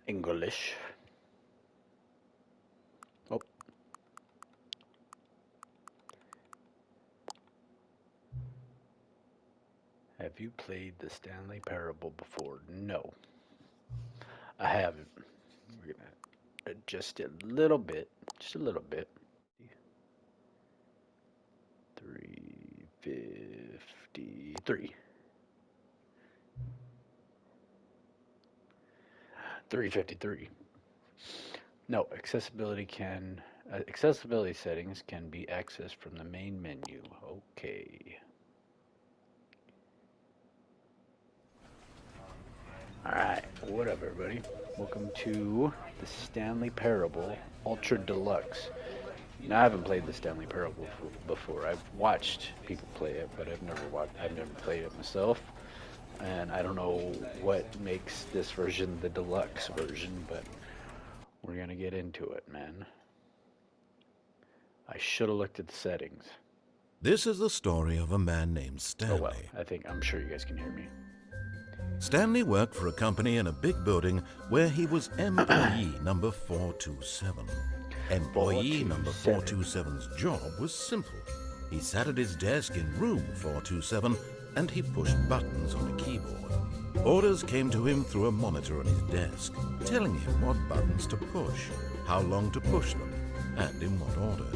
English. Oh. Have you played the Stanley Parable before? No, I haven't. We're gonna adjust it a little bit, just a little bit. 353. 353. No, accessibility settings can be accessed from the main menu. Okay. Alright, what up everybody? Welcome to the Stanley Parable Ultra Deluxe. Now I haven't played the Stanley Parable before. I've watched people play it, but I've never played it myself. And I don't know what makes this version the deluxe version, but we're gonna get into it, man. I should have looked at the settings. This is the story of a man named Stanley. Oh well, I'm sure you guys can hear me. Stanley worked for a company in a big building where he was employee number 427. Employee number 427's job was simple. He sat at his desk in room 427 and he pushed buttons on a keyboard. Orders came to him through a monitor on his desk, telling him what buttons to push, how long to push them, and in what order.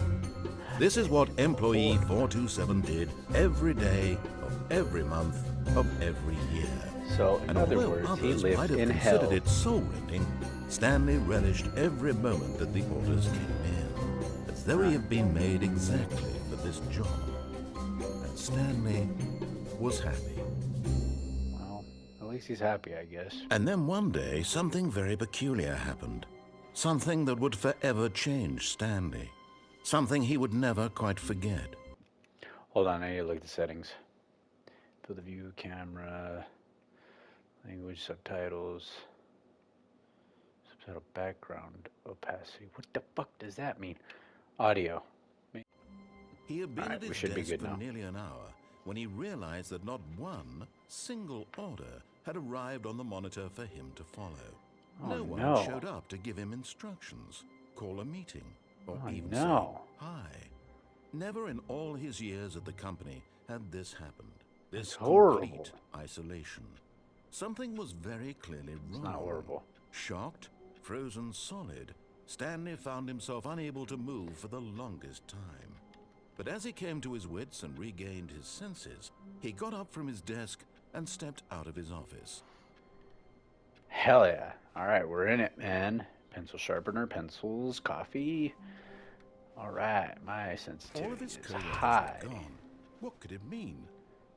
This is what employee 427 did every day of every month of every year. So, in other although words, he others lived might have in considered hell. it soul-rending, Stanley relished every moment that the orders came in, as though he had been made exactly for this job. And Stanley was happy. Well, at least he's happy, I guess. And then one day, something very peculiar happened. Something that would forever change Stanley. Something he would never quite forget. Hold on, I need to look at the settings. Field of view, camera, language, subtitles, subtitle background, opacity. What the fuck does that mean? Audio. He had been Alright, at we his should be desk good for now. nearly an hour when he realized that not one single order had arrived on the monitor for him to follow. Oh, No one no. showed up to give him instructions, call a meeting, or Oh, even no. say hi. Never in all his years at the company had this happened. This It's horrible. complete isolation. Something was very clearly wrong. It's not horrible. Shocked, frozen solid, Stanley found himself unable to move for the longest time. But as he came to his wits and regained his senses, he got up from his desk and stepped out of his office. Hell yeah. Alright, we're in it, man. Pencil sharpener, pencils, coffee. Alright, my sensitivity All of his is coworkers high. were gone. What could it mean?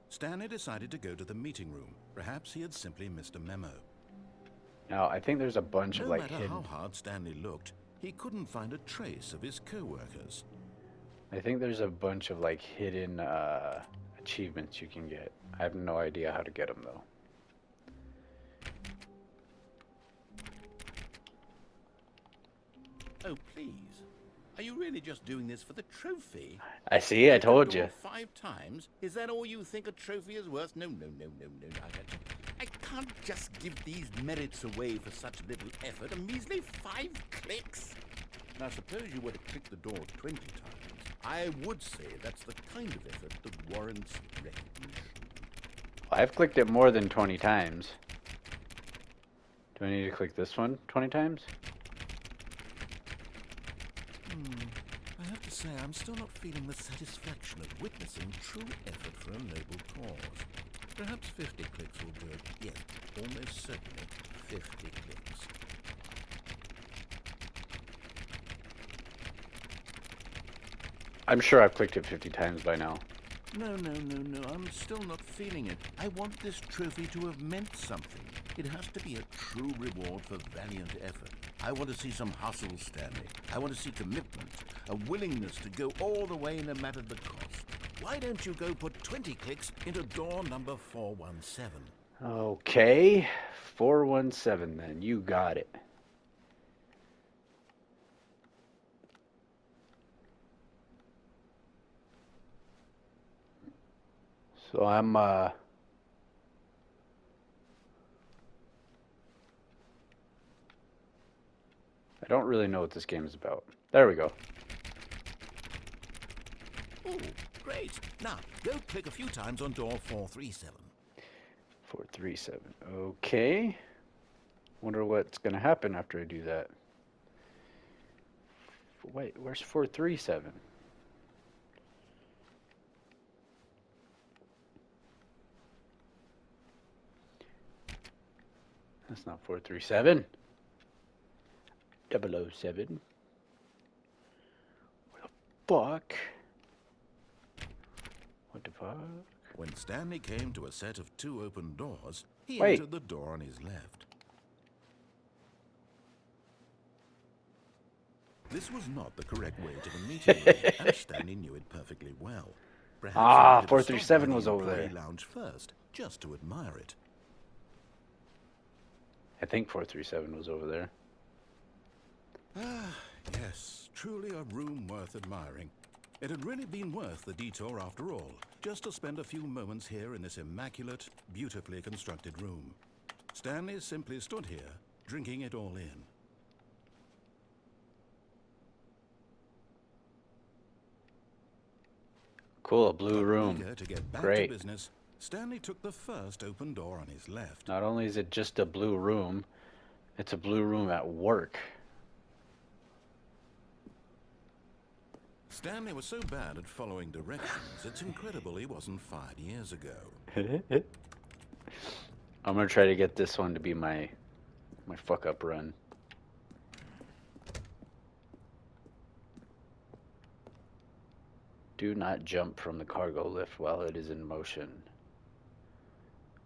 Stanley decided to go to the meeting room. Perhaps he had simply missed a memo. Now, I think there's a bunch No of like matter hidden... how hard Stanley looked, he couldn't find a trace of his coworkers. I think there's a bunch of like hidden achievements you can get. I have no idea how to get them though. Oh, please. Are you really just doing this for the trophy? I see, I told you. 5 times? Is that all you think a trophy is worth? No. I can't just give these merits away for such little effort. A measly 5 clicks. Now, suppose you were to click the door 20 times. I would say that's the kind of effort that warrants recognition. I've clicked it more than 20 times. Do I need to click this one 20 times? I have to say, I'm still not feeling the satisfaction of witnessing true effort for a noble cause. Perhaps 50 clicks will do it. Yes, almost certainly 50 clicks. I'm sure I've clicked it 50 times by now. No. I'm still not feeling it. I want this trophy to have meant something. It has to be a true reward for valiant effort. I want to see some hustle, Stanley. I want to see commitment, a willingness to go all the way no matter the cost. Why don't you go put 20 clicks into door number 417? Okay, 417 then. You got it. So I'm don't really know what this game is about. There we go. Oh, great. Now, go click a few times on door 437. 437. Okay. Wonder what's gonna happen after I do that. Wait, where's 437? That's not 437. 007. What the fuck? What the fuck? When Stanley came to a set of 2 open doors, he Wait. entered the door on his left. This was not the correct way to the meeting room, and Stanley knew it perfectly well. Perhaps he wanted to 437 stop by was the over there. employee lounge first, just to admire it. I think 437 was over there. Ah, yes, truly a room worth admiring. It had really been worth the detour after all, just to spend a few moments here in this immaculate, beautifully constructed room. Stanley simply stood here, drinking it all in. Cool, a blue room. Eager to get back Great. to business, Stanley took the first open door on his left. Not only is it just a blue room, it's a blue room at work. Stanley was so bad at following directions, it's incredible he wasn't fired years ago. I'm gonna try to get this one to be my fuck up run. Do not jump from the cargo lift while it is in motion.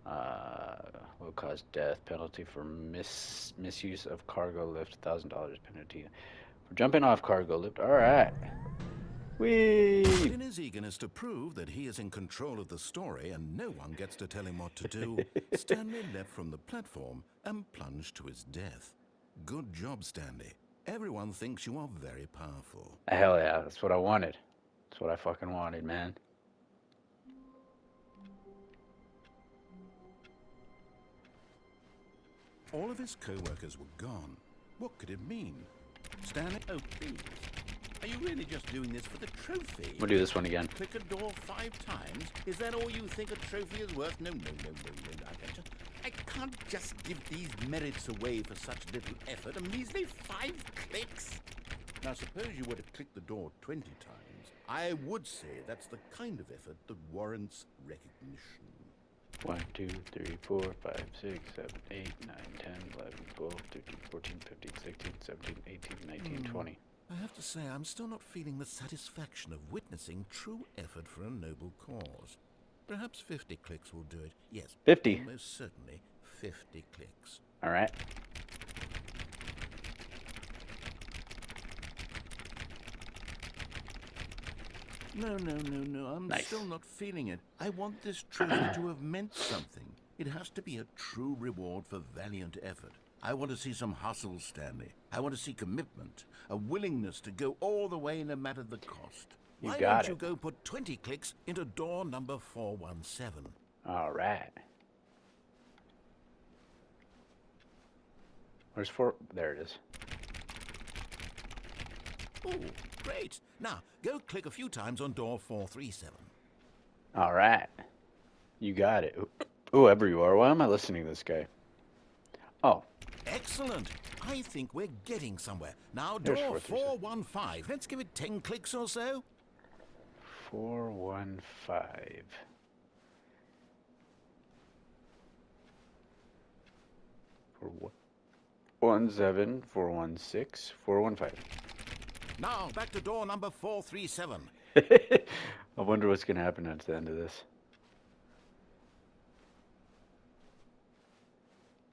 Will cause death. Penalty for misuse of cargo lift. $1,000 penalty for jumping off cargo lift. All right. Whee! In his eagerness to prove that he is in control of the story and no one gets to tell him what to do, Stanley leapt from the platform and plunged to his death. Good job, Stanley. Everyone thinks you are very powerful. Hell yeah, that's what I wanted. That's what I fucking wanted, man. All of his co-workers were gone. What could it mean? Stanley, oh please. Are you really just doing this for the trophy? We'll do this one again. Click a door 5 times? Is that all you think a trophy is worth? No. I can't just give these merits away for such little effort. A measly 5 clicks. Now, suppose you were to click the door 20 times. I would say that's the kind of effort that warrants recognition. 1, 2, 3, 4, 5, 6, 7, 8, 9, 10, 11, 12, 13, 14, 15, 16, 17, 18, 19, 20. I have to say, I'm still not feeling the satisfaction of witnessing true effort for a noble cause. Perhaps 50 clicks will do it. Yes, 50. Most certainly 50 clicks. All right. No. I'm Nice. still not feeling it. I want this trophy to have meant something. It has to be a true reward for valiant effort. I want to see some hustle, Stanley. I want to see commitment, a willingness to go all the way no matter the cost. You Why got don't you it. go put 20 clicks into door number 417? All right. Where's 4? There it is. Oh, great. Now, go click a few times on door 437. All right. You got it. Ooh, ever you are. Why am I listening to this guy? Oh. Excellent. I think we're getting somewhere. Now, There's door 437. 415. Let's give it 10 clicks or so. 415. 417, 416, 415. Now, back to door number 437. I wonder what's going to happen at the end of this.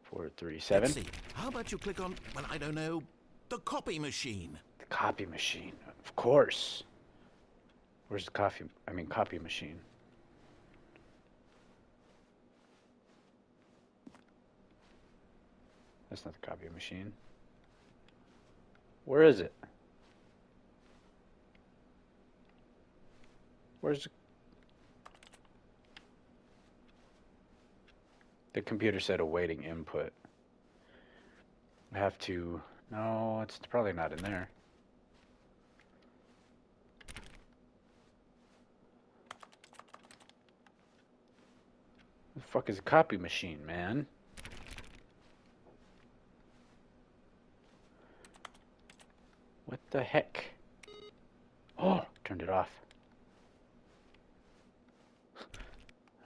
437. Let's see. How about you click on, well, I don't know, the copy machine? The copy machine. Of course. Where's the copy machine? That's not the copy machine. Where is it? Where's the computer said awaiting input. I have to No, it's probably not in there. The fuck is a copy machine, man? What the heck? Oh, turned it off. I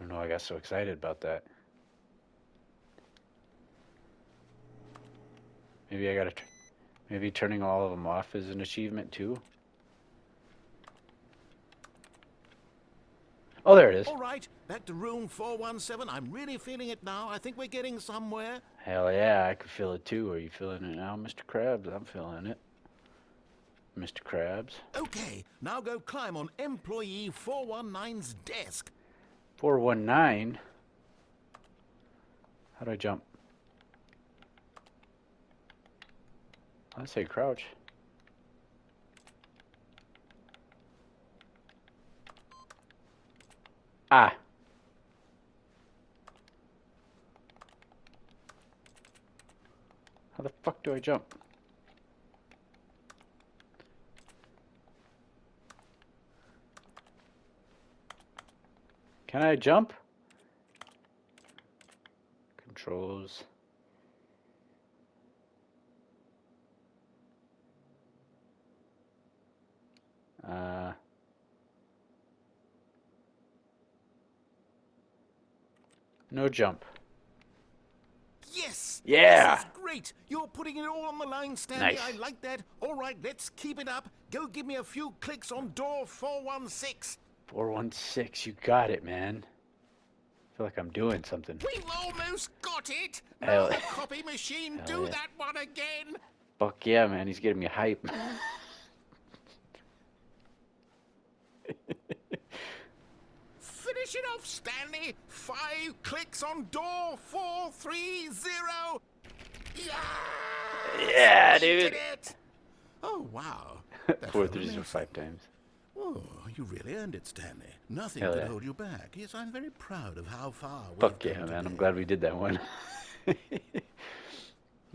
don't know, I got so excited about that. Maybe I gotta... Maybe turning all of them off is an achievement, too? Oh, there it is. All right, back to room 417. I'm really feeling it now. I think we're getting somewhere. Hell yeah, I could feel it, too. Are you feeling it now, Mr. Krabs? I'm feeling it. Mr. Krabs. Okay, now go climb on employee 419's desk. 419? How do I jump? I say crouch. Ah. How the fuck do I jump? Can I jump? Controls. No jump. Yes! Yeah! This is great! You're putting it all on the line, Stanley. Nice. I like that. All right, let's keep it up. Go give me a few clicks on door 416. 416, you got it, man. I feel like I'm doing something. We've almost got it! Hell- Now, copy machine, do yeah. that one again! Fuck yeah, man, he's getting me hype. Finish it off, Stanley! 5 clicks on door 430! Yeah! Yeah, We did dude. it! Oh, wow. That 4 felt 3 amazing. 5 times. Oh, you really earned it, Stanley. Nothing Hell could yeah. hold you back. Yes, I'm very proud of how far we've Fuck come yeah, man. I'm today. glad we did that one.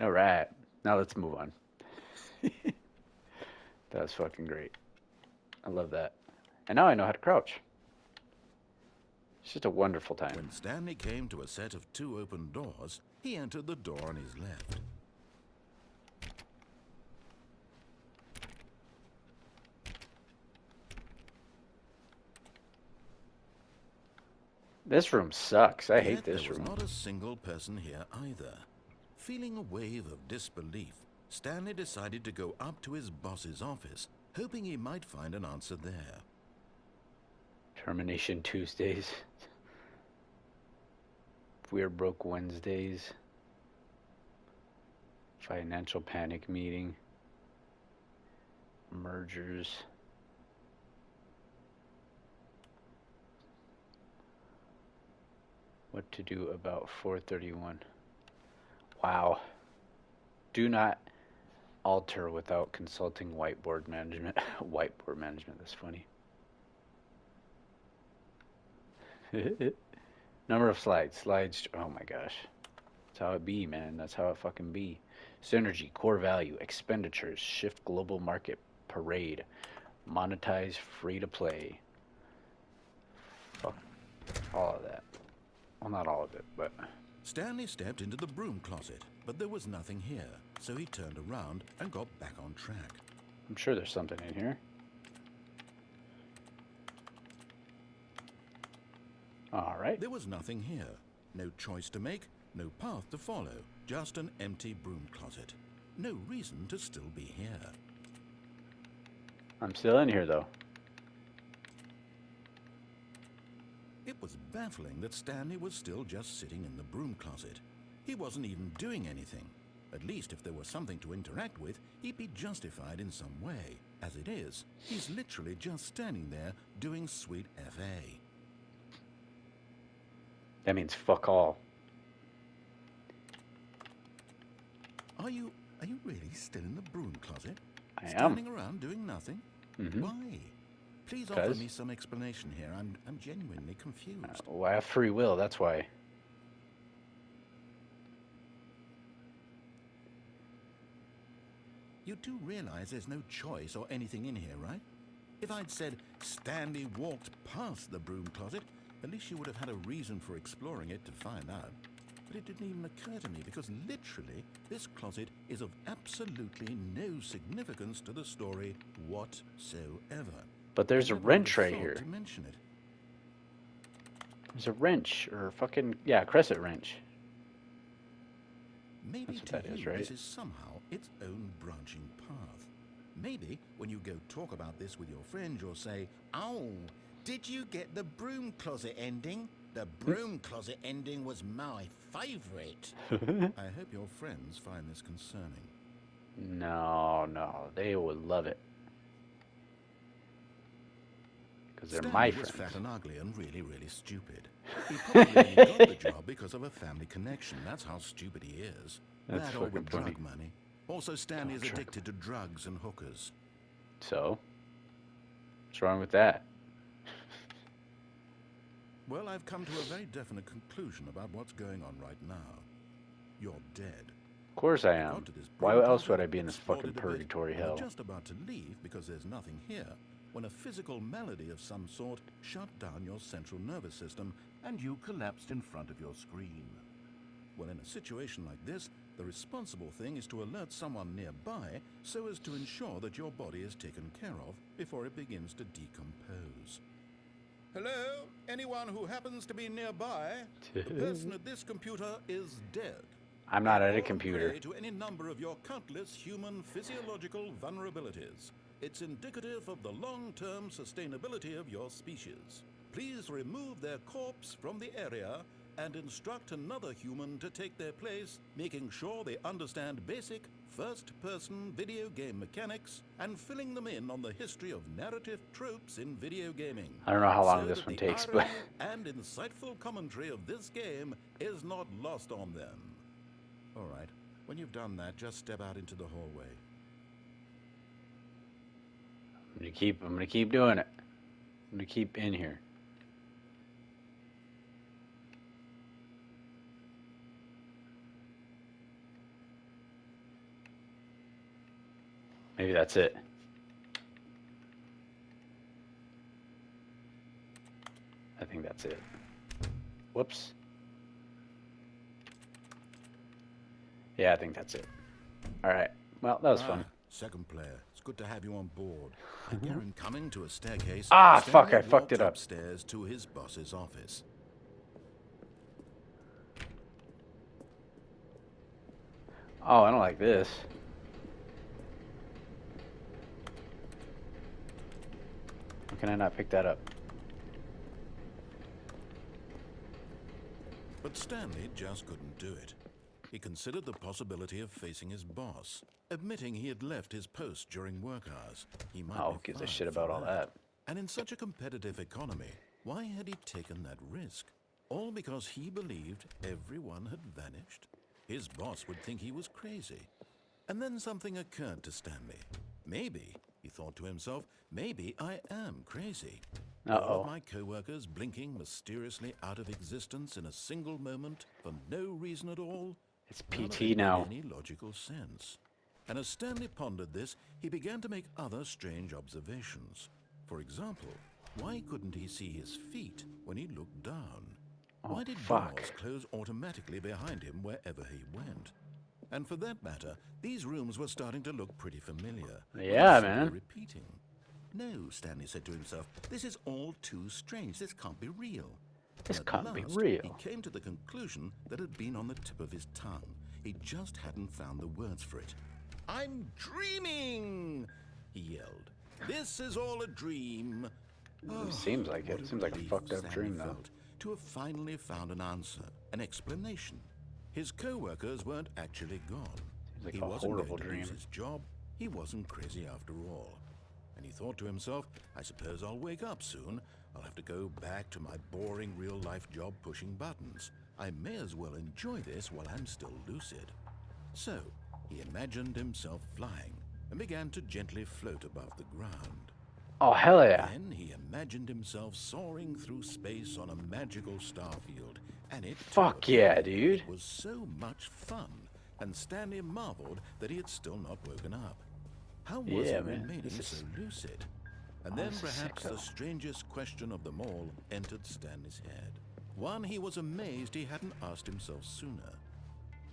All right. Now let's move on. That was fucking great. I love that. And now I know how to crouch. It's just a wonderful time. When Stanley came to a set of 2 open doors, he entered the door on his left. This room sucks. I hate Yet this there was room. not a single person here either. Feeling a wave of disbelief, Stanley decided to go up to his boss's office, hoping he might find an answer there. Termination Tuesdays. We're broke Wednesdays. Financial panic meeting. Mergers. What to do about 431. Wow. Do not alter without consulting whiteboard management. Whiteboard management, that's funny. Number of slides. Slides, oh my gosh. That's how it be, man. That's how it fucking be. Synergy, core value, expenditures, shift global market, parade, monetize, free to play. Fuck all of that. Well, not all of it, but... Stanley stepped into the broom closet, but there was nothing here, so he turned around and got back on track. I'm sure there's something in here. All right. There was nothing here. No choice to make, no path to follow, just an empty broom closet. No reason to still be here. I'm still in here, though. It was baffling that Stanley was still just sitting in the broom closet. He wasn't even doing anything. At least if there was something to interact with, he'd be justified in some way. As it is, he's literally just standing there doing sweet FA. That means fuck all. Are you really still in the broom closet? I am. Standing around doing nothing? Mhm. Why? Please offer 'Cause? me some explanation here. I'm genuinely confused. Well, I have free will, that's why. You do realize there's no choice or anything in here, right? If I'd said Stanley walked past the broom closet, at least you would have had a reason for exploring it to find out. But it didn't even occur to me because literally this closet is of absolutely no significance to the story whatsoever. But there's a wrench right here. To mention it. There's a wrench, or fucking, yeah, crescent wrench. Maybe That's to what that you is, right? this is somehow its own branching path. Maybe when you go talk about this with your friend, you'll say, "Oh, did you get the broom closet ending? The broom closet ending was my favorite." I hope your friends find this concerning. No, they would love it. Because they're Stanley my was friends. fat and ugly and really, really stupid. He probably only got the job because of a family connection. That's how stupid he is. That's That or fucking with funny. drug money. Also, Stanley is drug addicted to drugs and hookers. So, what's wrong with that? Well, I've come to a very definite conclusion about what's going on right now. You're dead. Of course I You am. got to this Why broom else closet, would I be in this explored fucking it a bit, purgatory and were hell? just about to leave because there's nothing here when a physical malady of some sort shut down your central nervous system and you collapsed in front of your screen. Well, in a situation like this, the responsible thing is to alert someone nearby so as to ensure that your body is taken care of before it begins to decompose. Hello? Anyone who happens to be nearby? The person at this computer is dead. I'm not at a Or computer. prey to any number of your countless human physiological vulnerabilities. It's indicative of the long-term sustainability of your species. Please remove their corpse from the area and instruct another human to take their place, making sure they understand basic first-person video game mechanics and filling them in on the history of narrative tropes in video gaming. I don't know how long So this that one the takes, but irony and insightful commentary of this game is not lost on them. All right, when you've done that, just step out into the hallway. I'm gonna keep doing it. I'm gonna keep in here. Maybe that's it. I think that's it. Whoops. Yeah, I think that's it. Alright. Well, that was fun. Second player, it's good to have you on board. I guarantee coming to a staircase. Ah, Stanley fuck, I fucked walked it up. Upstairs to his boss's office. Oh, I don't like this. How can I not pick that up? But Stanley just couldn't do it. He considered the possibility of facing his boss, admitting he had left his post during work hours. He might Oh, be who gives a fired shit for about all that? And in such a competitive economy, why had he taken that risk? All because he believed everyone had vanished? His boss would think he was crazy. And then something occurred to Stanley. Maybe, he thought to himself, maybe I am crazy. All Uh-oh. of my co-workers blinking mysteriously out of existence in a single moment for no reason at all. It's None of PT it made now. any logical sense. And as Stanley pondered this, he began to make other strange observations. For example, why couldn't he see his feet when he looked down? Oh, Why did fuck. doors close automatically behind him wherever he went? And for that matter, these rooms were starting to look pretty familiar. Yeah, Simply man. Repeating. No, Stanley said to himself, this is all too strange. This can't be real. This At can't be last, real. He came to the conclusion that had been on the tip of his tongue. He just hadn't found the words for it. I'm dreaming, he yelled. This is all a dream. Seems like it. What Seems like a relief fucked up Stanley dream, though. felt to have finally found an answer, an explanation. His co-workers weren't actually gone. Seems like He a wasn't horrible going to lose dream. his job. He wasn't crazy after all. And he thought to himself, I suppose I'll wake up soon. I'll have to go back to my boring real-life job pushing buttons. I may as well enjoy this while I'm still lucid. So, he imagined himself flying and began to gently float above the ground. Oh, hell yeah. Then he imagined himself soaring through space on a magical starfield, and it Fuck too, yeah, dude. It was so much fun, and Stanley marveled that he had still not woken up. How was Yeah, he man, remaining this is- so lucid? And Oh, then this is perhaps sick, the though. strangest question of them all entered Stanley's head. One he was amazed he hadn't asked himself sooner.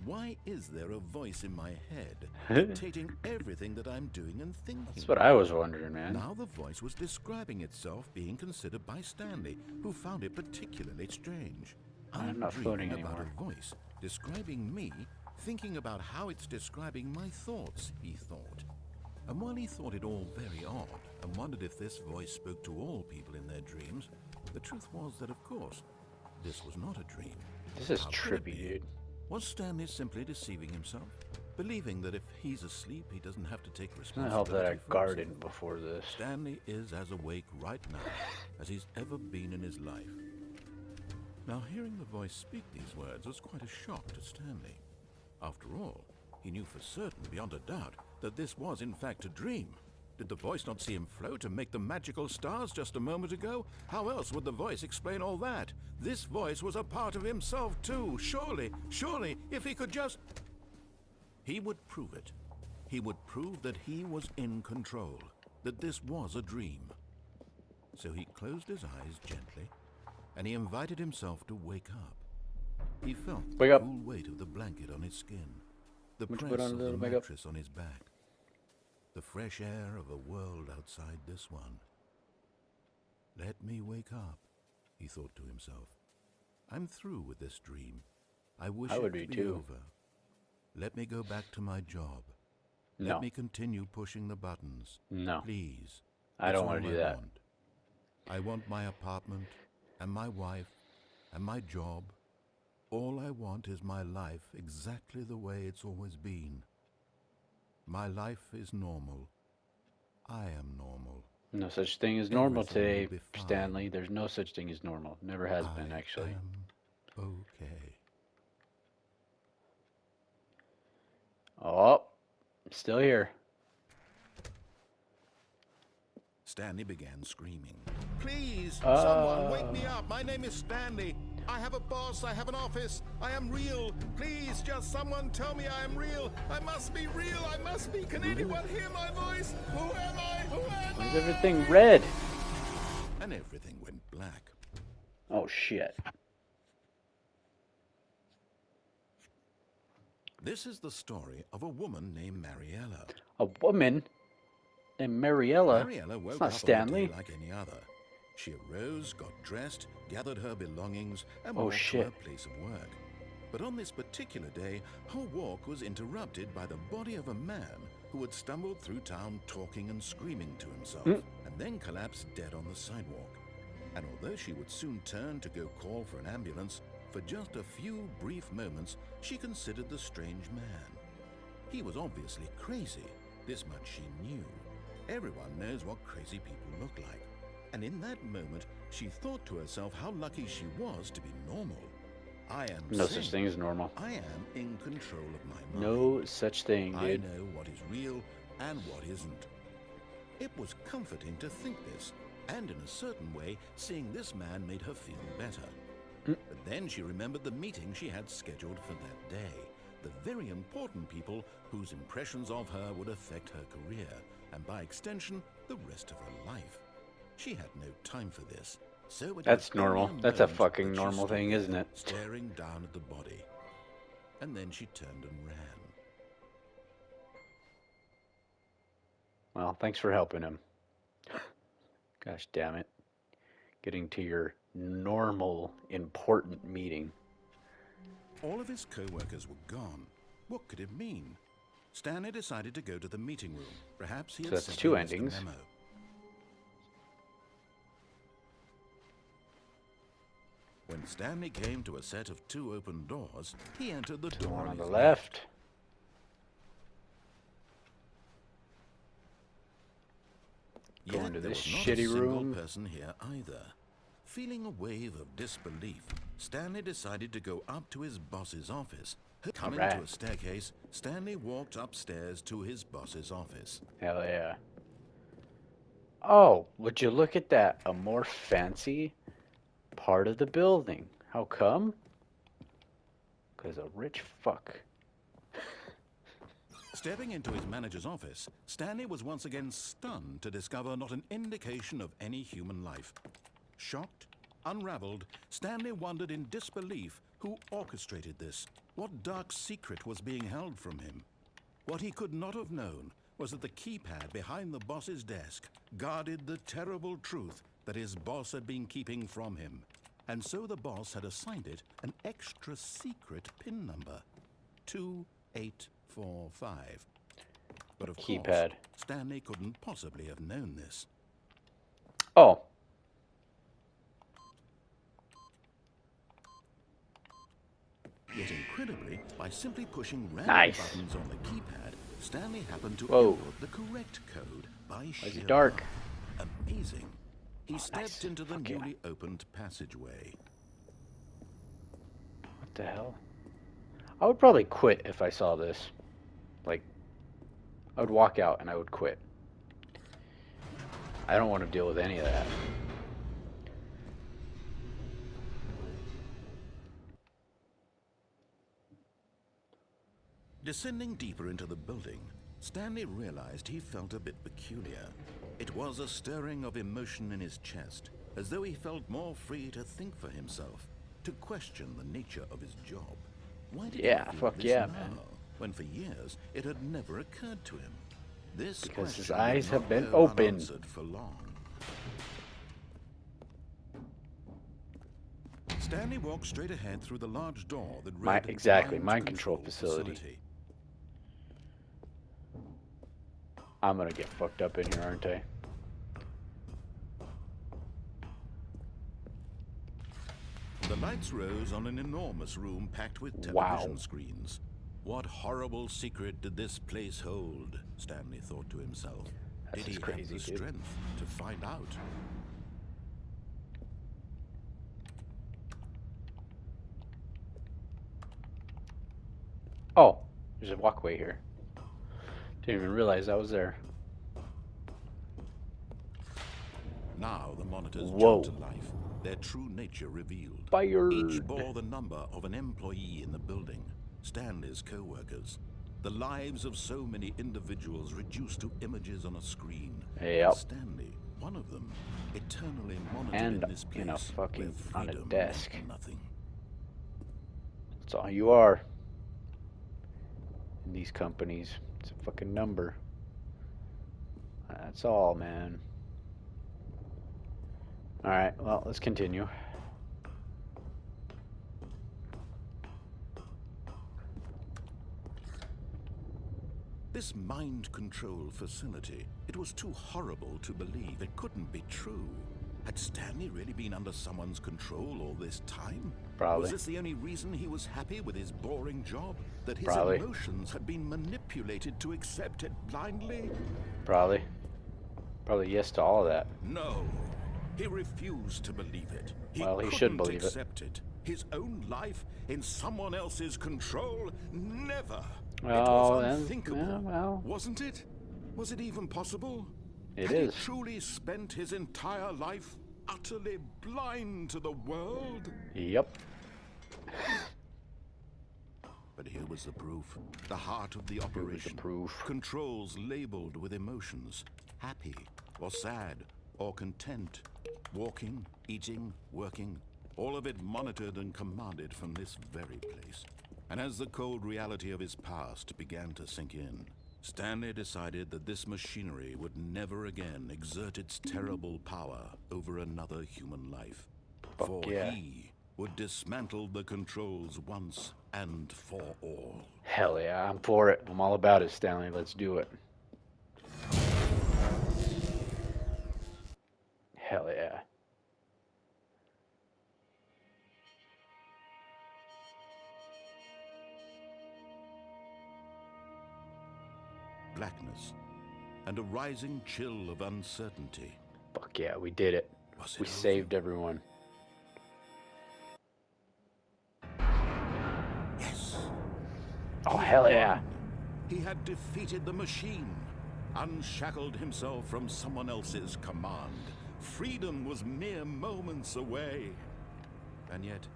Why is there a voice in my head dictating everything that I'm doing and thinking? That's what I was wondering, man. Now the voice was describing itself being considered by Stanley, who found it particularly strange. I'm not floating dreaming about anymore. a voice describing me, thinking about how it's describing my thoughts, he thought. And while he thought it all very odd and wondered if this voice spoke to all people in their dreams, the truth was that, of course, this was not a dream. This is How could it trippy, be? dude. Was Stanley simply deceiving himself, believing that if he's asleep, he doesn't have to take It's gonna help that I responsibility for gardened himself? before this. Stanley is as awake right now as he's ever been in his life. Now, hearing the voice speak these words was quite a shock to Stanley. After all, he knew for certain, beyond a doubt, that this was in fact a dream. Did the voice not see him float and make the magical stars just a moment ago? How else would the voice explain all that? This voice was a part of himself too. Surely, if he could just... He would prove it. He would prove that he was in control, that this was a dream. So he closed his eyes gently, and he invited himself to wake up. He felt Wake the up. cool weight of the blanket on his skin, the Would you press put on of a the little makeup? mattress on his back, the fresh air of a world outside this one. Let me wake up, he thought to himself. I'm through with this dream. I wish I would it be to be too. over. Let me go back to my job. No. Let me continue pushing the buttons. No. Please. I It's don't want all to do I that. want. I want my apartment, and my wife, and my job. All I want is my life exactly the way it's always been. My life is normal. I am normal. No such thing as normal Everything will today, be fine. Stanley. There's no such thing as normal. Never has been, actually. I am okay. Oh, still here. Stanley began screaming. Please, someone wake me up. My name is Stanley. I have a boss. I have an office. I am real. Please, just someone tell me I am real. I must be real. I must be. Can anyone hear my voice? Who am I? Who am Why is I? everything red? And everything went black. Oh, shit. This is the story of a woman named Mariella. A woman named Mariella? Mariella woke It's not up Stanley. on a day like any other. She arose, got dressed, gathered her belongings, and Oh, walked shit. to her place of work. But on this particular day, her walk was interrupted by the body of a man who had stumbled through town talking and screaming to himself, and then collapsed dead on the sidewalk. And although she would soon turn to go call for an ambulance, for just a few brief moments, she considered the strange man. He was obviously crazy. This much she knew. Everyone knows what crazy people look like. And in that moment, she thought to herself how lucky she was to be normal. I am No sane. such thing as normal. I am in control of my mind. No such thing, I dude. know what is real and what isn't. It was comforting to think this, and in a certain way, seeing this man made her feel better. But then she remembered the meeting she had scheduled for that day. The very important people whose impressions of her would affect her career, and by extension, the rest of her life. She had no time for this. So it That's was only normal. a That's a moment fucking that she normal stood thing, there, isn't it? Staring down at the body. And then she turned and ran. Well, thanks for helping him. Gosh damn it. Getting to your normal, important meeting. All of his co-workers were gone. What could it mean? Stanley decided to go to the meeting room. Perhaps he So had that's simply two missed a endings. memo. When Stanley came to a set of two open doors, he entered the The door one on the his left. Yet Going to there this was not a shitty single room. person here either. Feeling a wave of disbelief, Stanley decided to go up to his boss's office. Coming Alright. to a staircase, Stanley walked upstairs to his boss's office. Hell yeah. Oh, would you look at that? A more fancy part of the building. How come? Because a rich fuck. Stepping into his manager's office, Stanley was once again stunned to discover not an indication of any human life. Shocked, unraveled, Stanley wondered in disbelief who orchestrated this. What dark secret was being held from him? What he could not have known was that the keypad behind the boss's desk guarded the terrible truth that his boss had been keeping from him. And so the boss had assigned it an extra secret PIN number, 2845. But of Keypad. course, Stanley couldn't possibly have known this. Oh. Yet incredibly, by simply pushing random Nice. buttons on the keypad, Stanley happened to Whoa. input the correct code by Why is sheer it dark? luck. Amazing. He stepped nice. into the Fuck yeah. newly opened passageway. What the hell? I would probably quit if I saw this. Like, I would walk out and I would quit. I don't want to deal with any of that. Descending deeper into the building, Stanley realized he felt a bit peculiar. It was a stirring of emotion in his chest, as though he felt more free to think for himself, to question the nature of his job. Why did Yeah, he feel fuck this yeah, now, man. when for years it had never occurred to him? This Because his question eyes did have not been go opened. unanswered for long. Stanley walked straight ahead through the large door that read Exactly, mind control facility. I'm gonna get fucked up in here, aren't I? The lights rose on an enormous room packed with television Wow. screens. What horrible secret did this place hold? Stanley thought to himself. That's Did he just have crazy, the dude. strength to find out? Oh, there's a walkway here. Didn't even realize I was there. Now the monitors Whoa. jumped to life, their true nature revealed. Fired. Each bore the number of an employee in the building, Stanley's co-workers. The lives of so many individuals reduced to images on a screen. Yep. Stanley, one of them, eternally monitored And in this place in a fucking- where on a freedom desk. meant nothing. That's all you are. In these companies. It's a fucking number. That's all, man. Alright, well, let's continue. This mind control facility, it was too horrible to believe. It couldn't be true. Had Stanley really been under someone's control all this time? Probably. Was this the only reason he was happy with his boring job? That his Probably. emotions had been manipulated to accept it blindly? Probably. Probably yes to all of that. No. He refused to believe it. Well, he should couldn't believe it. accept it. His own life in someone else's control? Never. Well, it was then, unthinkable. yeah, well. Wasn't it? Was it even possible? It Had is. he truly spent his entire life utterly blind to the world? Yep. But here was the proof. The heart of the Here was the operation. proof. Controls labeled with emotions. Happy, or sad, or content. Walking, eating, working. All of it monitored and commanded from this very place. And as the cold reality of his past began to sink in, Stanley decided that this machinery would never again exert its terrible power over another human life. For yeah. he would dismantle the controls once and for all. Hell yeah, I'm for it. I'm all about it, Stanley. Let's do it. Hell yeah. Blackness and a rising chill of uncertainty. Fuck yeah, we did it. Was it We over? saved everyone. Yes. Oh, He hell had yeah. won. He had defeated the machine, unshackled himself from someone else's command. Freedom was mere moments away. And yet,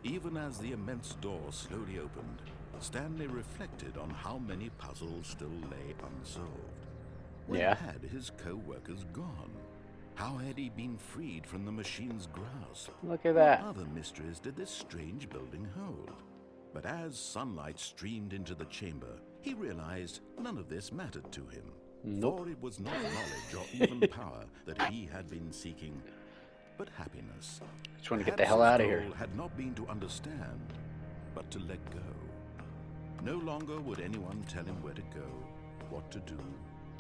even as the immense door slowly opened, Stanley reflected on how many puzzles still lay unsolved. Where Yeah. had his co-workers gone? How had he been freed from the machine's grasp? Look at that. What other mysteries did this strange building hold? But as sunlight streamed into the chamber, he realized none of this mattered to him. Nope. For it was not knowledge or even power that he had been seeking, but happiness. Just want to get the hell out of here. Perhaps his goal had not been to understand, but to let go. No longer would anyone tell him where to go, what to do,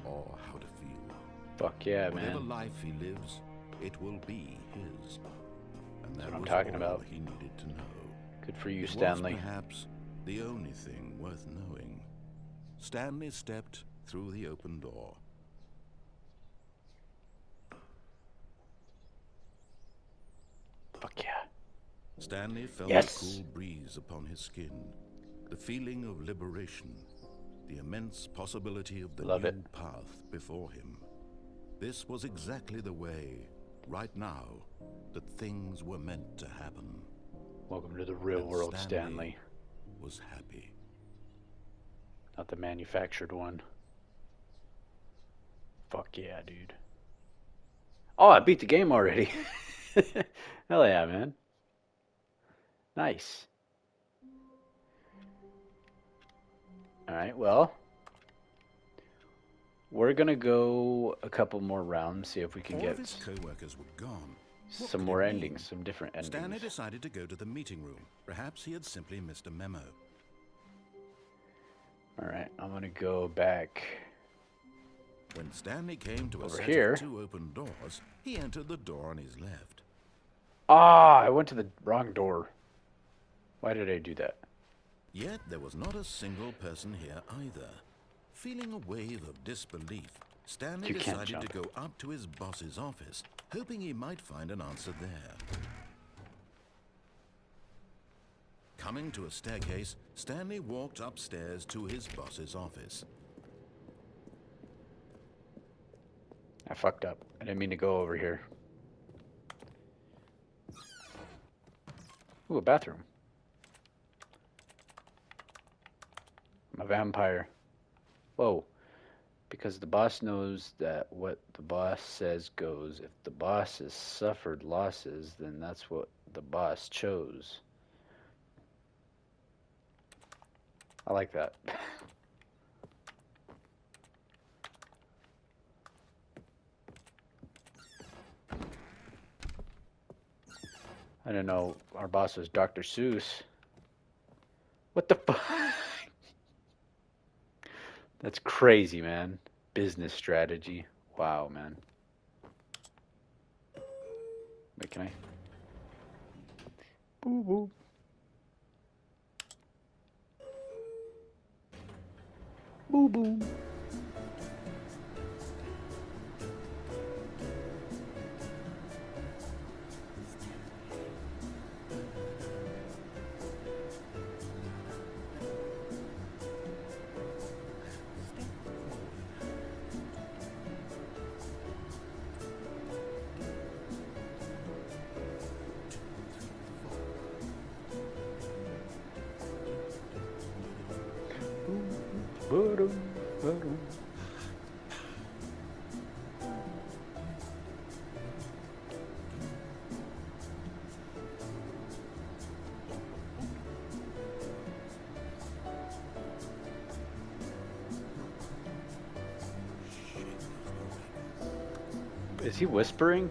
or how to feel. Fuck yeah, Whatever man. life he lives, it will be his. And that what I'm was talking all about. he needed to know. Good for you, It Stanley. was perhaps the only thing worth knowing. Stanley stepped through the open door. Fuck yeah. Stanley felt Yes. the cool breeze upon his skin, the feeling of liberation, the immense possibility of the Love new it. path before him. This was exactly the way, right now, that things were meant to happen. Welcome to the real And world, Stanley. was happy. Not the manufactured one. Fuck yeah, dude. Oh, I beat the game already. Hell yeah, man. Nice. Alright, well. We're gonna go a couple more rounds, see if we can All get of his co-workers were gone. What some could more it mean? endings, some different endings. Stanley decided to go to the meeting room. Perhaps he had simply missed a memo. Alright, I'm gonna go back. When Stanley came to a Over set here. of two open doors, he entered the door on his left. Ah, I went to the wrong door. Why did I do that? Yet there was not a single person here either. Feeling a wave of disbelief, Stanley You can't decided to jump. go up to his boss's office, hoping he might find an answer there. Coming to a staircase, Stanley walked upstairs to his boss's office. I fucked up. I didn't mean to go over here. Ooh, a bathroom. I'm a vampire. Whoa. Because the boss knows that what the boss says goes. If the boss has suffered losses, then that's what the boss chose. I like that. I didn't know our boss was Dr. Seuss. What the fuck? That's crazy, man. Business strategy. Wow, man. Wait, can I? Boo boo. Boo boo. Ba-dum, ba-dum. Is he whispering?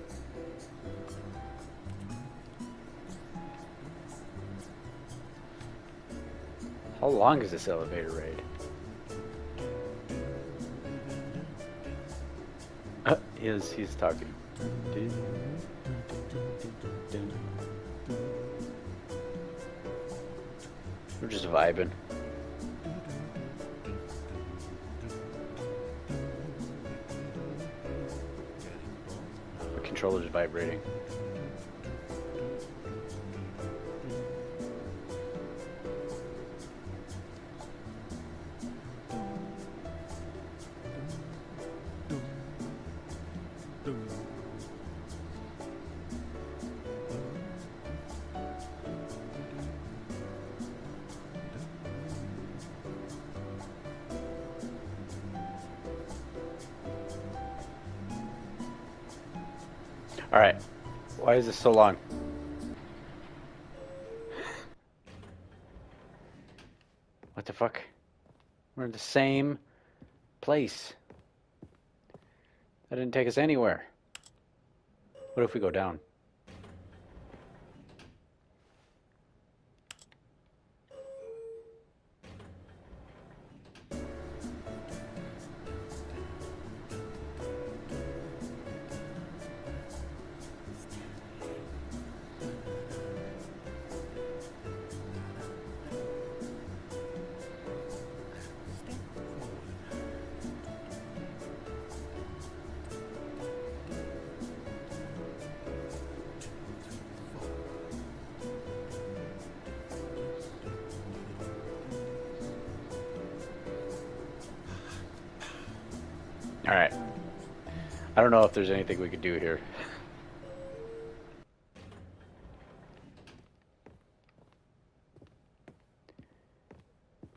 How long is this elevator raid? He's talking. We're just vibing. The controller's vibrating. Alright. Why is this so long? What the fuck? We're in the same place. That didn't take us anywhere. What if we go down? Alright. I don't know if there's anything we could do here.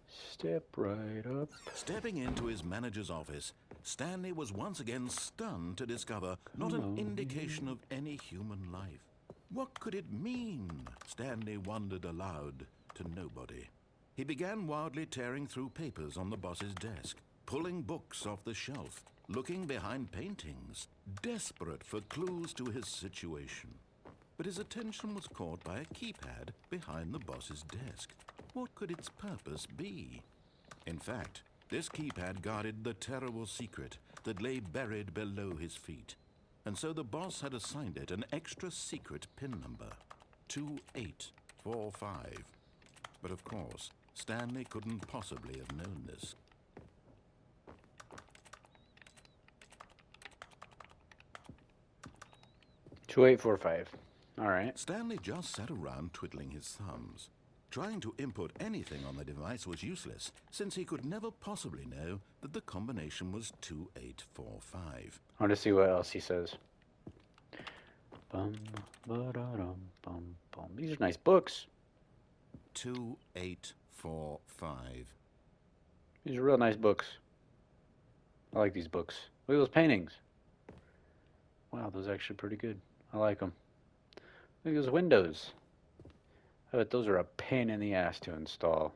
Step right up. Stepping into his manager's office, Stanley was once again stunned to discover not an indication of any human life. What could it mean? Stanley wondered aloud to nobody. He began wildly tearing through papers on the boss's desk, pulling books off the shelf, looking behind paintings, desperate for clues to his situation. But his attention was caught by a keypad behind the boss's desk. What could its purpose be? In fact, this keypad guarded the terrible secret that lay buried below his feet. And so the boss had assigned it an extra secret PIN number, 2845. But of course, Stanley couldn't possibly have known this. $2845. Alright. Stanley just sat around twiddling his thumbs. Trying to input anything on the device was useless, since he could never possibly know that the combination was 2845. I want to see what else he says. Bum, ba-da-dum, bum, bum. These are nice books. 2845. These are real nice books. I like these books. Look at those paintings. Wow, those are actually pretty good. I like them. Look at those windows. I bet those are a pain in the ass to install.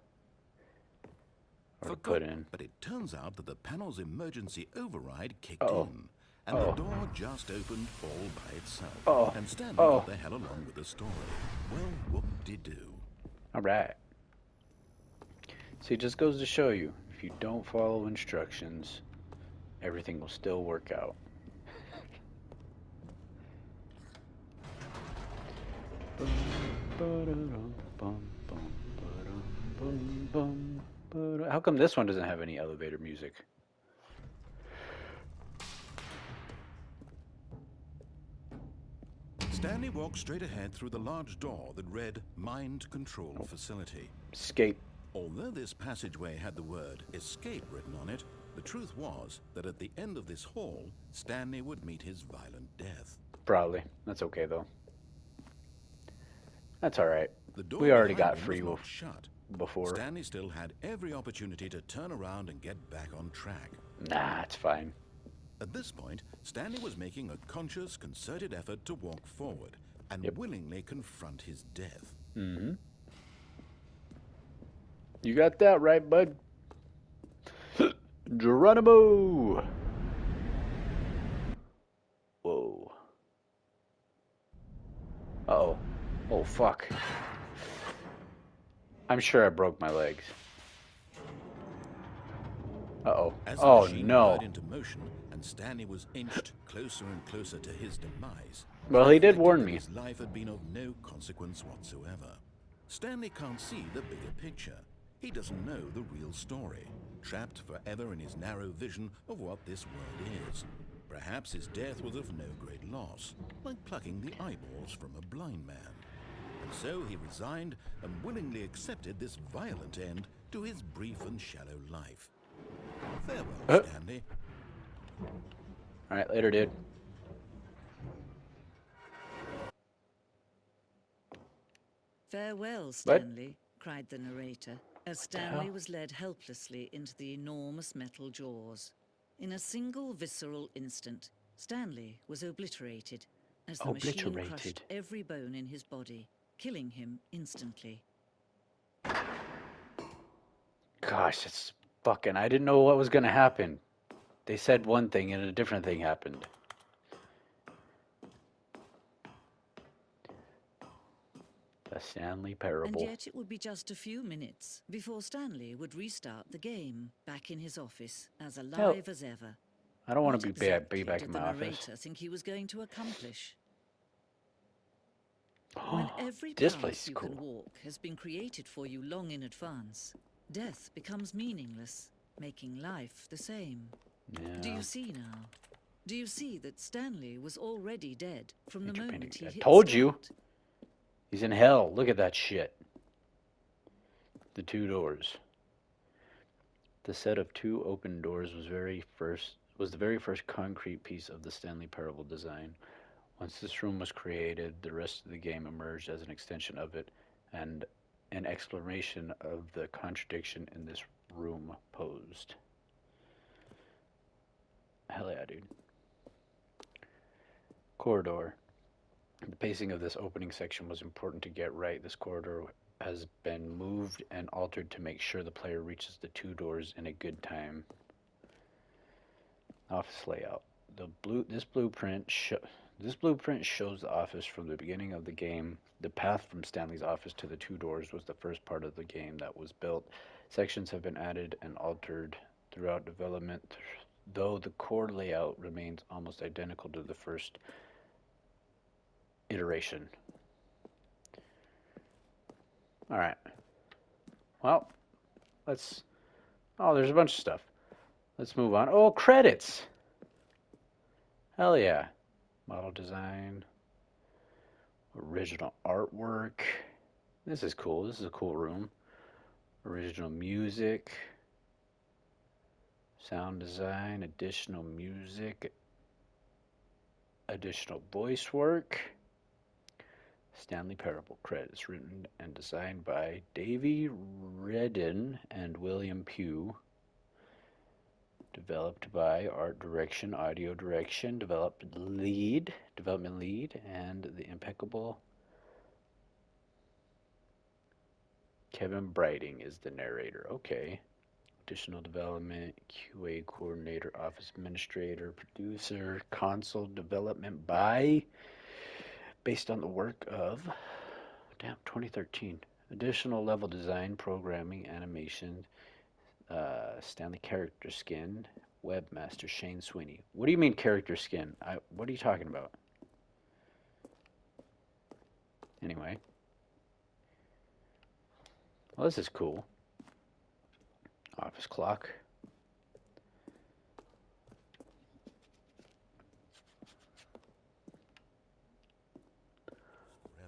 Or to put in. But it turns out that the panel's emergency override kicked in. And the door just opened all by itself. And Stanley got the hell along with the story. Well, whoop-de-doo. Alright. See, it just goes to show you, if you don't follow instructions, everything will still work out. How come this one doesn't have any elevator music? Stanley walked straight ahead through the large door that read Mind Control Facility. Escape. Although this passageway had the word escape written on it, the truth was that at the end of this hall, Stanley would meet his violent death. Probably. That's okay, though. That's alright. We already got free shut before. Stanley still had every opportunity to turn around and get back on track. Nah, it's fine. At this point, Stanley was making a conscious, concerted effort to walk forward and willingly confront his death. Mm-hmm. You got that right, bud. Geronimo! Whoa. Uh-oh. Oh, fuck. I'm sure I broke my legs. Uh-oh. Oh, no. Into motion, and Stanley was inched closer and closer to his demise. Well, he did warn me. His life had been of no consequence whatsoever. Stanley can't see the bigger picture. He doesn't know the real story, trapped forever in his narrow vision of what this world is. Perhaps his death was of no great loss, like plucking the eyeballs from a blind man. And so he resigned and willingly accepted this violent end to his brief and shallow life. Farewell, Stanley. Alright, later, dude. Farewell, Stanley, cried the narrator, as Stanley was led helplessly into the enormous metal jaws. In a single visceral instant, Stanley was obliterated, as the machine Obliterated. crushed every bone in his body, killing him instantly. Gosh, it's fucking... I didn't know what was gonna happen. They said one thing and a different thing happened. The Stanley Parable. And yet it would be just a few minutes before Stanley would restart the game, back in his office, as alive as ever. I don't want What to exactly be back did in the my office. narrator think he was going to accomplish? When every This path place is you cool. can walk has been created for you long in advance, death becomes meaningless, making life the same. Yeah. Do you see now? Do you see that Stanley was already dead from the Major moment he painting. I hit told you. start? He's in hell. Look at that shit. The two doors. The set of two open doors was the very first concrete piece of the Stanley Parable design. Once this room was created, the rest of the game emerged as an extension of it and an exploration of the contradiction in this room posed. Hell yeah, dude. Corridor. The pacing of this opening section was important to get right. This corridor has been moved and altered to make sure the player reaches the two doors in a good time. Office layout. This blueprint shows the office from the beginning of the game. The path from Stanley's office to the two doors was the first part of the game that was built. Sections have been added and altered throughout development, though the core layout remains almost identical to the first iteration. Alright. Well, let's... Oh, there's a bunch of stuff. Let's move on. Oh, credits! Hell yeah. Model design. Original artwork. This is cool. This is a cool room. Original music. Sound design. Additional music. Additional voice work. Stanley Parable credits written and designed by Davey Redden and William Pugh. Developed by Art Direction, Audio Direction, Development Lead, and the impeccable Kevin Brighting is the narrator. Okay. Additional development, QA coordinator, office administrator, producer, console development by... based on the work of, 2013. Additional level design, programming, animation, Stanley character skin, webmaster Shane Sweeney. What do you mean character skin? What are you talking about? Anyway. Well, this is cool. Office clock.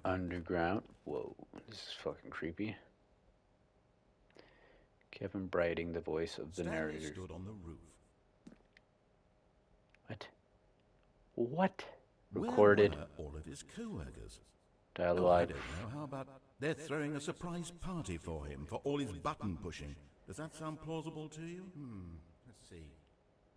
Underground. Whoa, this is fucking creepy. Kevin Brighting, the voice of the Stanley narrator. stood on the roof. What? Where Recorded. were all of his co-workers? Oh, I Dialogue. don't know. How about they're throwing a surprise party for him for all his button pushing? Does that sound plausible to you? Let's see.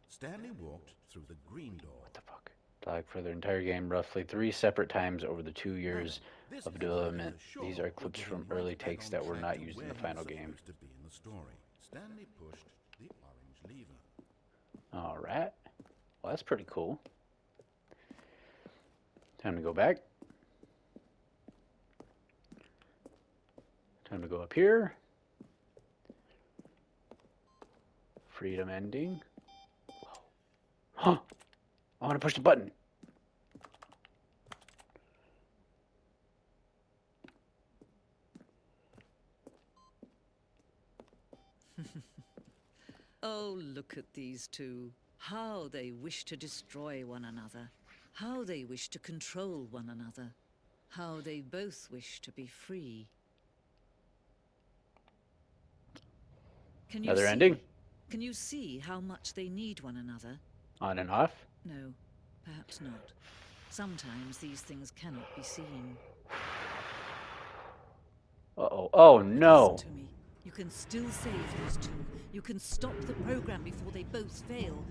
Stanley walked through the green door. What the fuck? Dialogue for the entire game, roughly 3 separate times over the 2 years This of is development. for sure These are will clips get from him right early back takes on that were track not to used in where the he final was game. supposed to be in the story. Stanley pushed the orange lever. Alright. Well, that's pretty cool. Time to go back. Time to go up here. Freedom ending. Huh! I want to push the button. Oh, look at these two. How they wish to destroy one another. How they wish to control one another. How they both wish to be free. Can you Another see? ending? Can you see how much they need one another? On and off. No, perhaps not. Sometimes these things cannot be seen. Uh-oh. Oh, no. Listen to me. You can still save those two. You can stop the program before they both fail.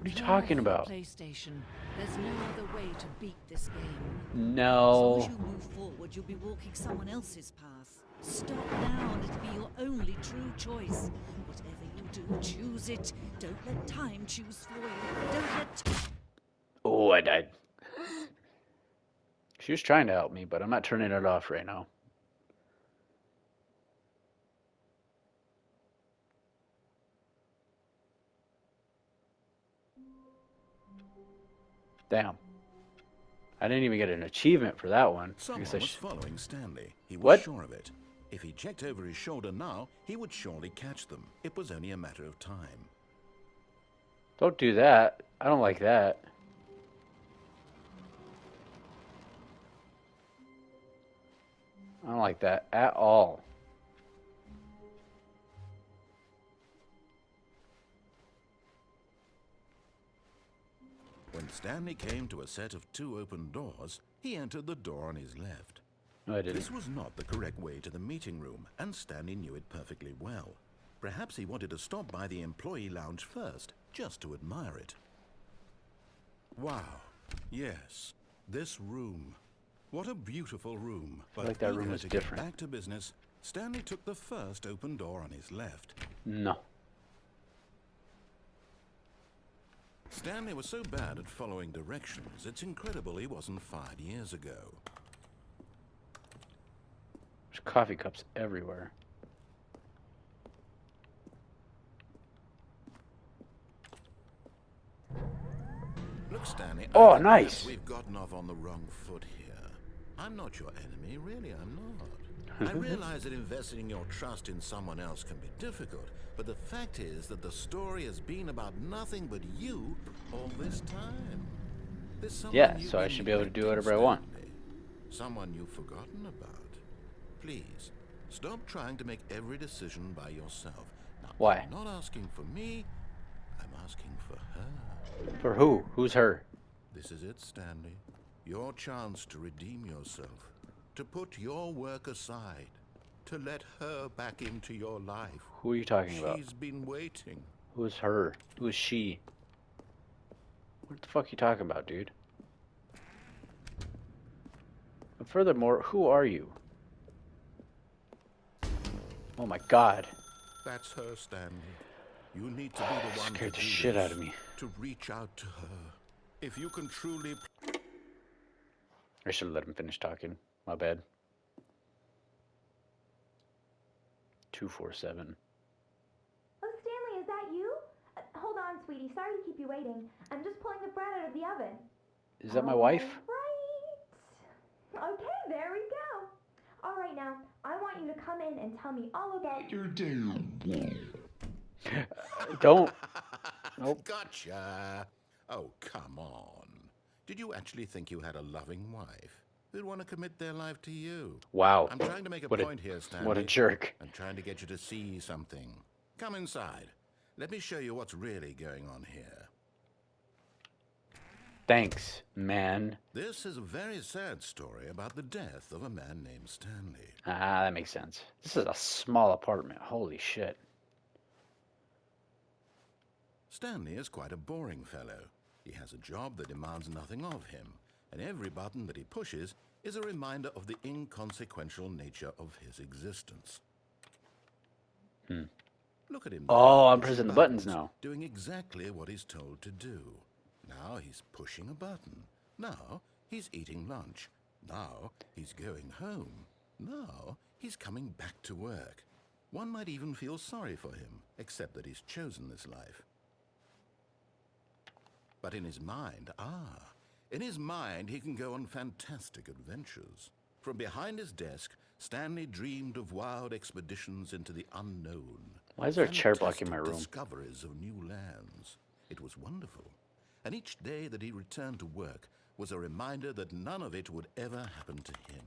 What are you talking about? PlayStation. There's no other way to beat this game. As long No. as you move forward, you'll be walking someone else's path. Stop now and it'll be your only true choice. Whatever you do, choose it. Don't let time choose for you. Don't let... Oh, I died. She was trying to help me, but I'm not turning it off right now. Damn. I didn't even get an achievement for that one. Someone was following Stanley. He was What? sure of it. If he checked over his shoulder now, he would surely catch them. It was only a matter of time. Don't do that. I don't like that. I don't like that at all. When Stanley came to a set of 2 open doors, he entered the door on his left. No, I didn't. This was not the correct way to the meeting room, and Stanley knew it perfectly well. Perhaps he wanted to stop by the employee lounge first, just to admire it. Wow. Yes, this room. What a beautiful room. I like that room is different. Back to business, Stanley took the first open door on his left. No. Stanley was so bad at following directions, it's incredible he wasn't fired years ago. There's coffee cups everywhere. Look, Stanley. Oh, nice. We've gotten off on the wrong foot here. I'm not your enemy, really, I'm not. I realize that investing your trust in someone else can be difficult, but the fact is that the story has been about nothing but you all this time. There's someone Yeah, you've so I been should be able to do neglecting, whatever I want. Stanley. Someone you've forgotten about. Please, stop trying to make every decision by yourself. Now, Why? I'm not asking for me, I'm asking for her. For who? Who's her? This is it, Stanley. Your chance to redeem yourself. To put your work aside. To let her back into your life. Who are you talking about? She's been waiting. Who's her? Who's she? What the fuck are you talking about, dude? And furthermore, who are you? Oh my god. That's her, Stanley. You need to be the one Scared to the do shit this, out of me. to reach out to her. If you can truly... I should have let him finish talking. My bad. 247. Oh, Stanley, is that you? Hold on, sweetie. Sorry to keep you waiting. I'm just pulling the bread out of the oven. Is that my wife? Right. Okay, there we go. All right, now, I want you to come in and tell me all about your day. Don't. Nope. Gotcha. Oh, come on. Did you actually think you had a loving wife who'd want to commit their life to you? Wow. I'm trying to make a What a- point here, Stanley. What a jerk. I'm trying to get you to see something. Come inside. Let me show you what's really going on here. Thanks, man. This is a very sad story about the death of a man named Stanley. Ah, that makes sense. This is a small apartment. Holy shit. Stanley is quite a boring fellow. He has a job that demands nothing of him, and every button that he pushes is a reminder of the inconsequential nature of his existence. Look at him. Oh, now, I'm pushing pressing the buttons now. doing exactly what he's told to do. Now he's pushing a button. Now he's eating lunch. Now he's going home. Now he's coming back to work. One might even feel sorry for him, except that he's chosen this life. But in his mind, in his mind he can go on fantastic adventures. From behind his desk, Stanley dreamed of wild expeditions into the unknown. Why is there a chair blocking my Fantastic room? discoveries of new lands. It was wonderful. And each day that he returned to work was a reminder that none of it would ever happen to him.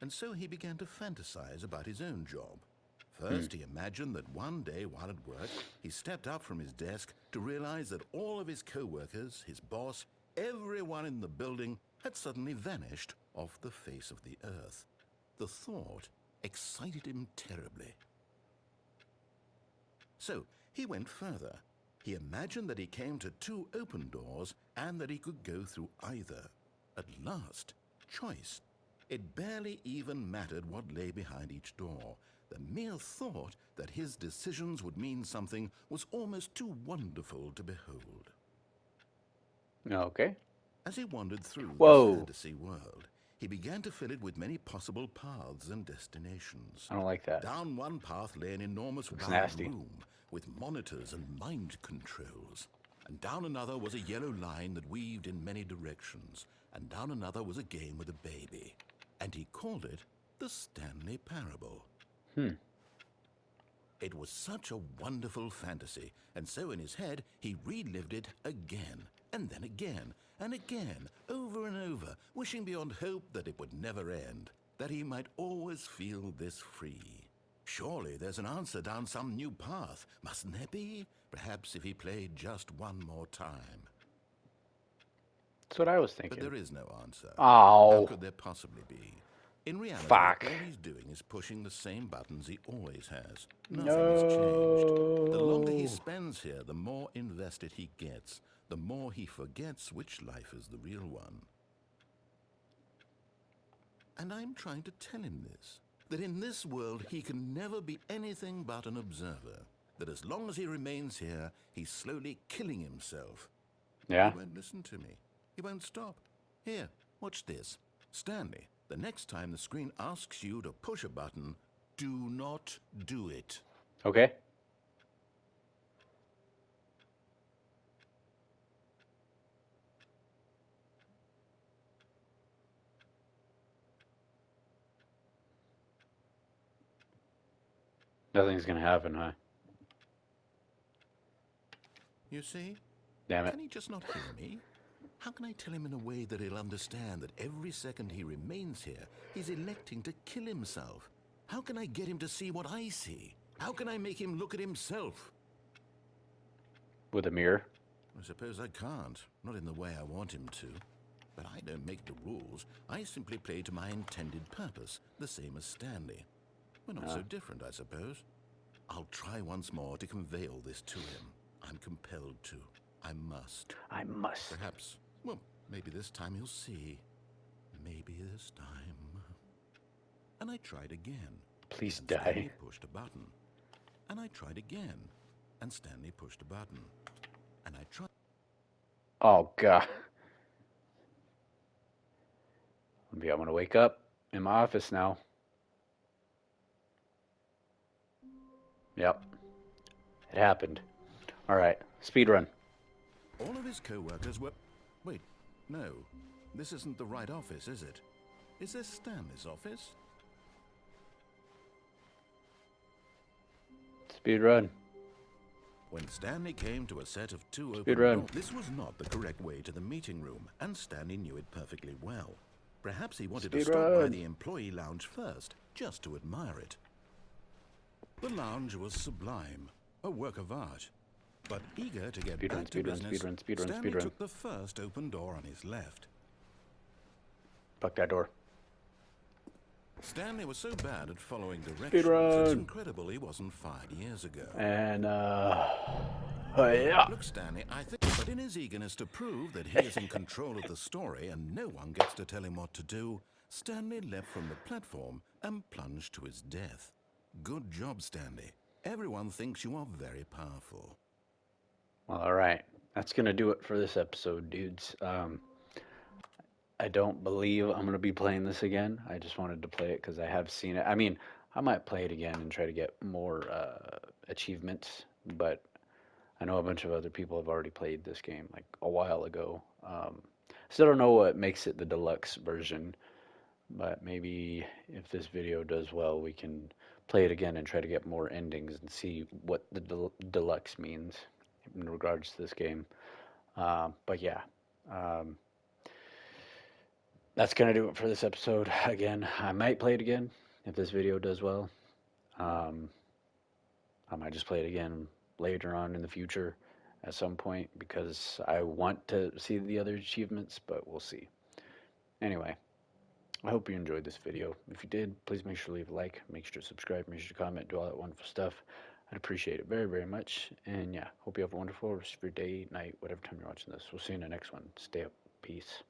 And so he began to fantasize about his own job. First, he imagined that one day while at work, he stepped up from his desk to realize that all of his co-workers, his boss, everyone in the building had suddenly vanished off the face of the earth. The thought excited him terribly. So, He went further. He imagined that he came to 2 open doors and that he could go through either. At last, choice. It barely even mattered what lay behind each door. The mere thought that his decisions would mean something was almost too wonderful to behold. Okay. As he wandered through Whoa. this fantasy world, he began to fill it with many possible paths and destinations. I don't like that. Down one path lay an enormous round nasty. room with monitors and mind controls. And down another was a yellow line that weaved in many directions. And down another was a game with a baby. And he called it the Stanley Parable. It was such a wonderful fantasy, and so in his head he relived it again, and then again, and again, over and over, wishing beyond hope that it would never end, that he might always feel this free. Surely there's an answer down some new path, mustn't there be? Perhaps if he played just one more time. That's what I was thinking. But there is no answer. Oh. How could there possibly be? In reality, Fuck. all he's doing is pushing the same buttons he always has. Nothing has changed. The longer he spends here, the more invested he gets. The more he forgets which life is the real one. And I'm trying to tell him this. That in this world, he can never be anything but an observer. That as long as he remains here, he's slowly killing himself. Yeah. He won't listen to me. He won't stop. Here, watch this. Stanley, the next time the screen asks you to push a button, do not do it. Okay. Nothing's gonna happen, huh? You see? Damn it. Can he just not hear me? How can I tell him in a way that he'll understand that every second he remains here, he's electing to kill himself? How can I get him to see what I see? How can I make him look at himself? With a mirror? I suppose I can't. Not in the way I want him to. But I don't make the rules. I simply play to my intended purpose, the same as Stanley. We're not so different, I suppose. I'll try once more to convey all this to him. I'm compelled to. I must. I must. Perhaps, well, maybe this time he'll see. Maybe this time. And I tried again. Please And die. Stanley pushed a button. And I tried again. And Stanley pushed a button. And I tried. Oh, God. Maybe I'm gonna wake up in my office now. Yep. It happened. Alright, speed run. All of his co-workers were... Wait, no. This isn't the right office, is it? Is this Stanley's office? Speed run. When Stanley came to a set of 2 open Speed run. doors, this was not the correct way to the meeting room, and Stanley knew it perfectly well. Perhaps he wanted to Speed stop by run. the employee lounge first, just to admire it. The lounge was sublime, a work of art. But eager to get Speed run, back to speed run, business, speed run, speed run, Stanley speed run. took the first open door on his left. Fuck that door. Stanley was so bad at following directions, run. it's incredible he wasn't 5 years ago. And, yeah. Look, Stanley, I think, but in his eagerness to prove that he is in control of the story and no one gets to tell him what to do, Stanley leapt from the platform and plunged to his death. Good job, Stanley. Everyone thinks you are very powerful. Well, alright. That's gonna do it for this episode, dudes. I don't believe I'm gonna be playing this again. I just wanted to play it because I have seen it. I mean, I might play it again and try to get more achievements, but I know a bunch of other people have already played this game like a while ago. Still don't know what makes it the deluxe version, but maybe if this video does well, we can play it again and try to get more endings and see what the deluxe means in regards to this game. But yeah, that's going to do it for this episode. Again, I might play it again if this video does well. I might just play it again later on in the future at some point because I want to see the other achievements, but we'll see. Anyway, I hope you enjoyed this video. If you did, please make sure to leave a like, make sure to subscribe, make sure to comment, do all that wonderful stuff. I'd appreciate it very, very much. And yeah, hope you have a wonderful rest of your day, night, whatever time you're watching this. We'll see you in the next one. Stay up. Peace.